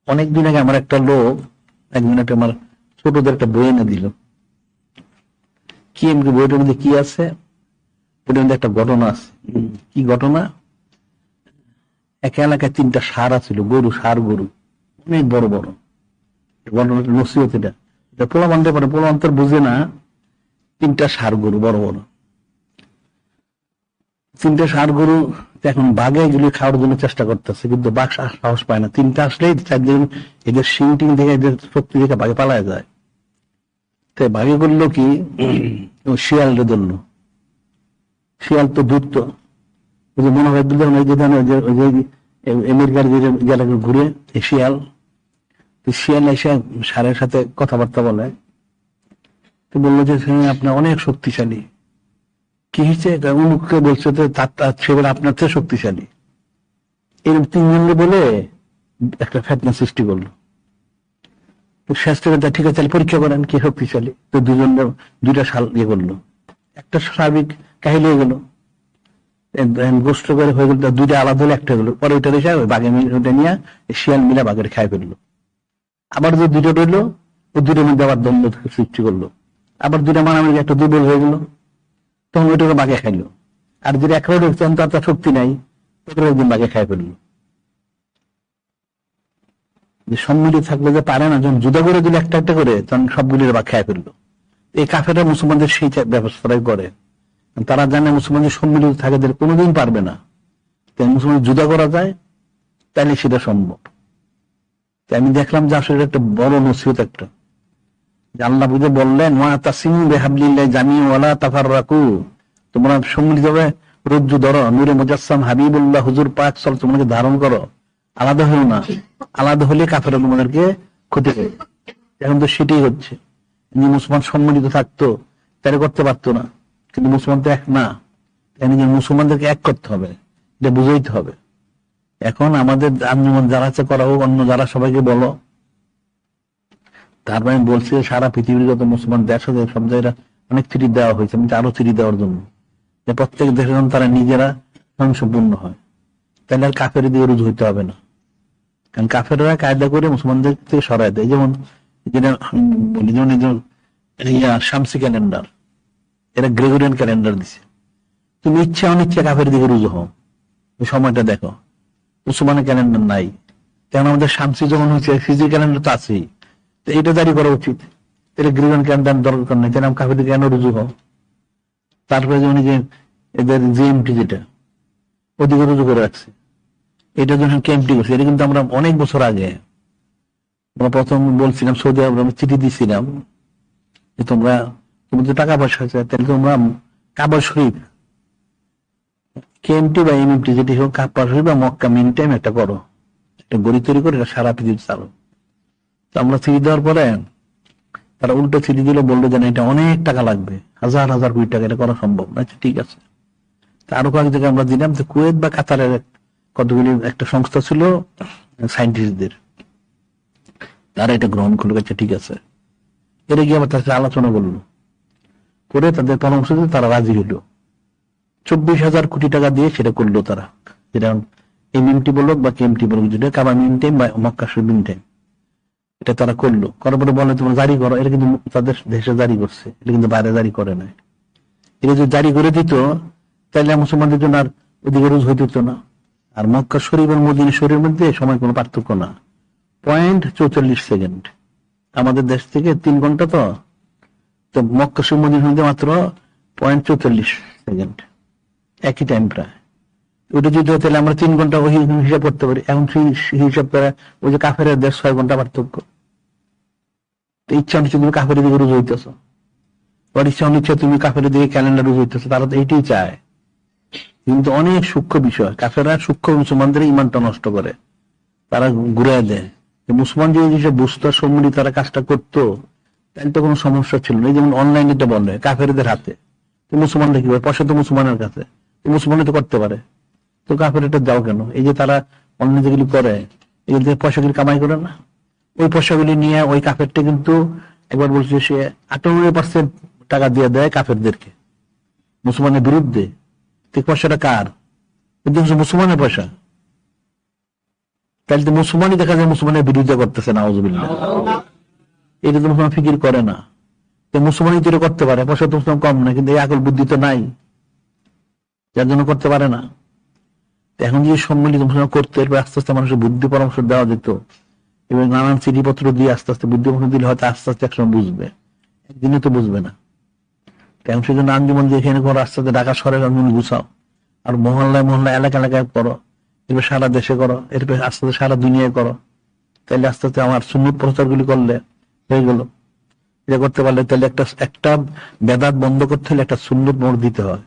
অনেকদিন আগে আমার একটা লোক একদিন একটা আমার ছোটদের একটা বই এনে দিল। কি এমনি বইটার মধ্যে কি আছে? ওটার মধ্যে একটা ঘটনা আছে। কি ঘটনা? এক এলাকায় 3টা ষাঁড় ছিল, গরু, ষাঁড় গরু, অনেক বড় বড়। ঘটনাটা নসিহত, এটা এটা পোলা মানতে পারে, পোলা অন্তর বুঝে না। 3টা ষাঁড় গরু বড় বড়, 3টে ষাঁড় গরু। এখন বাঘে এগুলি খাওয়ার জন্য চেষ্টা করতেছে, কিন্তু বাঘ সাহস পায় না। 3টা আসলেই 4 দিন এদের শিং টিং দেখে, এদের শক্তি দেখে বাঘে পালায় যায়। তাই বাঘে করলো কি, শিয়ালরে ধরলো। শিয়াল তো দ্রুত, ওই যে মনে হয় যখন ওই যে আমেরিকার যে জায়গাকে ঘুরে এই শিয়াল, শিয়াল এসে ষাঁড়ের সাথে কথাবার্তা বলে। তো বললো যে আপনি অনেক শক্তিশালী। কি হয়েছে? উমুককে বলছে যে সেবার আপনার চেয়ে শক্তিশালী। এরকম 3 জনকে বলে একটা ফেতনা সৃষ্টি করলো। শেষ থেকে ঠিক আছে, পরীক্ষা করেন কি শক্তিশালী। তো 2টা সাল ইয়ে করলো, একটা স্বাভাবিক কাহিল হয়ে গেল, গোষ্ঠ করে হয়ে গেল। 2টা আলাদা হলে একটা হলো, পরে ওইটা এসে বাঘে ওটা নিয়ে শিয়াল মিলা বাঘের খাই ফেললো। আবার যে 2টা রইলো, ওই 2টার মধ্যে আবার দ্বন্দ্ব সৃষ্টি করলো। আবার 2টা মারামারি, একটা দুর্বল হয়ে গেল, তখন ওইটাকে বাঘে খাইলো। আর যদি একটা ঢুকছেন তার শক্তি নাই, ওটা একদিন বাঘে খাই ফেললো। যে সম্মিলিত থাকলে যে পারে না, যখন যুদ্ধ করে দিলে একটা একটা করে, তখন সবগুলির বাঘ খাই ফেললো। এই কাফেররা মুসলমানদের সেই ব্যবস্থাটাই করে। তারা জানে মুসলমানদের সম্মিলিত থাকে কোনোদিন পারবে না। তাই মুসলমান যুদ্ধ করা যায়, তাইলে সেটা সম্ভব। তাই আমি দেখলাম যে আসলে একটা বড় নসিহত একটা, যে আল্লাহ বুঝে বললেন, তোমরা সম্মিলিত ভাবে রজ্জু ধরো, নূরে মুজাসসাম হাবিবুল্লাহ হুজুর পাক সাল্লাল্লাহু আলাইহি ওয়াসাল্লাম তোমাকে ধারণ করো, আলাদা হয়েও না। আলাদা হলে কাফেররা তোমাদেরকে ক্ষতি করে। এখন তো সেটাই হচ্ছে। মুসলমান সম্মিলিত থাকতো, তারা করতে পারতো না। কিন্তু মুসলমান তো এক না, মুসলমানদেরকে এক করতে হবে, এটা বুঝাইতে হবে। এখন আমাদের আঞ্জুমান যারা আছে করা হোক, অন্য যারা সবাইকে বলো। তারপরে আমি বলছি সারা পৃথিবীর যত মুসলমান দেশ আছে সব জায়গায় অনেক চিঠি দেওয়া হয়েছে, আমি আরো চিঠি দেওয়ার জন্য, যে প্রত্যেক দেশের জন্য তারা নিজেরা স্বয়ংসম্পূর্ণ হয়। তাহলে আর কাফের দিয়ে রুজু হইতে হবে না। কারণ কাফেররা কায়দা করে মুসলমানদের থেকে সরাই দেয়। যেমন যেটা বলি, যেমন শামসি ক্যালেন্ডার, এরা গ্রেগরিয়ান ক্যালেন্ডার দিছে। তুমি ইচ্ছা অনিচ্ছা কাফের দিকে রুজু হও, ওই সময়টা দেখো। মুসলমানের ক্যালেন্ডার নাই, কারণ আমাদের শামসি যখন হয়েছে, ফিজি ক্যালেন্ডার তো আছেই, তো এটা জারি করা উচিত। এটা গ্রেগরিয়ান ক্যালেন্ডার দরকার নেই, তাহলে কাফের দিকে কেন রুজু হও? তারপরে যেমন যে এদের জিএমটি, যেটা ওদিকে রুজু করে রাখছে, এটা যখন কেএমটি করছে, এটা কিন্তু আমরা অনেক বছর আগে আমরা প্রথম বলছিলাম, সৌদি আরব আমরা চিঠি দিচ্ছিলাম যে তোমাদের টাকা পয়সা আছে, তাহলে তোমরা কাবা শরীফ কেএমটি বা এমএমটি যেটি হোক, কাবা শরীফ বা মক্কা মেন টাইম একটা করো, একটা গড়ি তৈরি করে সারা পৃথিবী চালো। তো আমরা চিঠি দেওয়ার পরে তারা উল্টো চিঠি দিলে বললো যে এটা অনেক টাকা লাগবে, হাজার হাজার কোটি টাকা, এটা করা সম্ভব না। আচ্ছা ঠিক আছে। আরো কয়েক জায়গায় আমরা দিলাম, যে কুয়েত বা কাতারের কতগুলি একটা সংস্থা ছিল সায়েন্টিস্টদের, তারা এটা গ্রহণ করলো। আচ্ছা ঠিক আছে। এরা গিয়ে আবার তার সাথে আলোচনা করলো, করে তাদের পরামর্শ দিয়ে তারা রাজি হলো। 24,000 কোটি টাকা দিয়ে সেটা করলো তারা, যেটা এমএমটি বলুক বা কেএমটি বলুক, যেটা কাবা মিন টাইম বা মক্কা শরীফ মিন টাইম, এটা তারা করলো। করার পরে বলে তোমরা জারি করো। এটা কিন্তু তাদের দেশে জারি করছে, এটা কিন্তু বাইরে জারি করে নাই। এটা যদি জারি করে দিত, তাহলে মুসলমানদের জন্য আর ওদিকে রোজ হইতে হতো না। আর মক্কা শরীফ আর মদিনা শরীফের মধ্যে সময় কোনো পার্থক্য না, 0.44 সেকেন্ড। আমাদের দেশ থেকে 3 ঘন্টা। তো মক্কা শরীফ মদিনার মধ্যে মাত্র 0.44 সেকেন্ড, একই টাইম প্রায়। ওটা যদি তাহলে আমরা 3 ঘন্টা ওই হিসাব করতে পারি। এখন সেই হিসাব করে ওই যে কাফের দেশ 6 ঘন্টা পার্থক্য। ইচ্ছা অনিচ্ছা তুমি কাফের দিকে রুজু হইতেছ, ওর ইচ্ছা অনিচ্ছা তুমি কাফের দিকে ক্যালেন্ডার রুজু হইতেছ। তারা তো এইটাই চায়, কিন্তু অনেক সূক্ষ্ম বিষয়। কাফেররা সূক্ষ্ম মুসলমানদের ইমানটা নষ্ট করে, তারা ঘুরে দেয়। মুসলমান যদি যেসব বুঝতো, সম্মিলিত তারা কাজটা করতো, তাহলে তো কোনো সমস্যা ছিল না। যেমন অনলাইন এটা বলে কাফেরদের হাতে, তো মুসলমানরা কি করে? পয়সা তো মুসলমানের কাছে, মুসলমানরা তো করতে পারে, তো কাফের এটা যাও কেন? এই যে তারা অনলাইন যেগুলি করে, এই যে পয়সাগুলি কামাই করে না, ওই পয়সাগুলি নিয়ে ওই কাফেরটা কিন্তু একবার বলছে সে 98% টাকা দিয়ে দেয় কাফেরদেরকে মুসলমানের বিরুদ্ধে। পয়সাটা কার? মুসলমানের পয়সা। তাহলে তো মুসলমানই দেখা যায় মুসলমানের বিরোধিতা করতেছে, নাউজুবিল্লাহ। এটা তো মুসলমান ফিকির করে না। মুসলমানই তো করতে পারে, পয়সা তো মুসলমান কম না, কিন্তু এই আকল বুদ্ধি তো নাই, যার জন্য করতে পারে না। এখন যে সম্মিলিত মুসলমান করতে, এরপর আস্তে আস্তে মানুষের বুদ্ধি পরামর্শ দেওয়া যেত, এবং নানান চিঠিপত্র দিয়ে আস্তে আস্তে বুদ্ধি পরামর্শ দিলে হয়তো আস্তে আস্তে একসময় বুঝবে, একদিনে তো বুঝবে না। এখন সেই জন্য আঞ্জুমান দিয়ে এখানে করো, আস্তে আস্তে ঢাকা শহরে আঞ্জুমান গুছাও, আর মহল্লায় মহল্লায় এলাকা এলাকায় করো, এরপর সারা দেশে করো, এরপর আস্তে আস্তে সারা দুনিয়ায় করো। তাহলে আস্তে আস্তে আমার সুন্নত প্রচার গুলি করলে হয়ে গেল। এটা করতে পারলে তাহলে একটা বেদাত বন্ধ করতে হলে একটা সুন্নত মোড় দিতে হয়।